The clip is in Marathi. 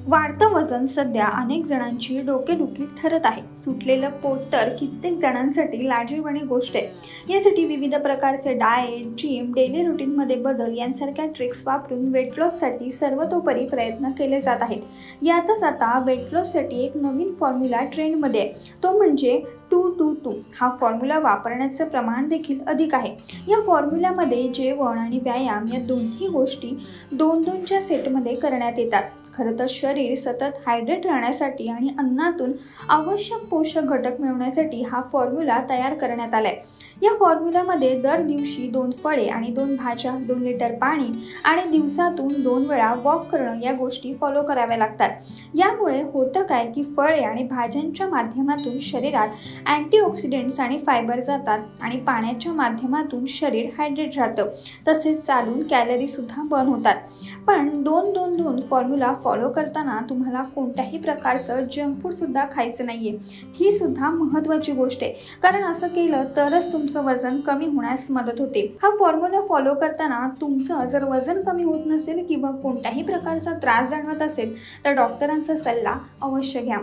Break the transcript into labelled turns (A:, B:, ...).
A: वाढतं वजन सध्या अनेक जणांची डोकेदुखी ठरत आहे। सुटलेलं पोट तर कित्येक जणांसाठी लाजिरवाणी गोष्ट आहे। यासाठी विविध प्रकारचे डाएट, जिम, डेली रुटीनमध्ये बदल यांसारख्या ट्रिक्स वापरून वेट लॉससाठी सर्वतोपरी प्रयत्न केले जात आहेत। यातच आता वेट लॉससाठी एक नवीन फॉर्म्युला ट्रेंडमध्ये आहे, तो म्हणजे 2-2-2 हा फॉर्म्युला वापरण्याचं प्रमाण देखील अधिक आहे। या फॉर्म्युल्यामध्ये जेवण आणि व्यायाम या दोन्ही गोष्टी 2-2च्या सेटमध्ये करण्यात येतात। खरं तर शरीर सतत हायड्रेट राहण्यासाठी आणि अन्नातून आवश्यक पोषक घटक मिळवण्यासाठी हा फॉर्म्युला तयार करण्यात आलाय। या फॉर्म्युल्यामध्ये दर दिवशी 2 फळे आणि 2 भाज्या, 2 लिटर पाणी आणि दिवसातून 2 वेळा वॉक करणं या गोष्टी फॉलो कराव्या लागतात। यामुळे होतं काय की फळे आणि भाज्यांच्या माध्यमातून शरीरात अँटीऑक्सिडंट्स आणि फायबर जातात आणि पाण्याच्या माध्यमातून शरीर हायड्रेट राहतं। तसेच चालून कॅलरी सुद्धा बर्न होतात। पण 2-2-2 फॉर्म्युला फॉलो करताना तुम्हाला कोणत्याही प्रकारचं जंक फूड सुद्धा खायचं नाहीये। ही सुद्धा महत्त्वाची गोष्ट आहे, कारण असं केलं तरच तुमचं वजन कमी होण्यास मदत होते। हा फॉर्म्युला फॉलो करताना तुमचं जर वजन कमी होत नसेल किंवा कोणत्याही प्रकारचा त्रास जाणवत असेल तर डॉक्टरांचा सल्ला अवश्य घ्या।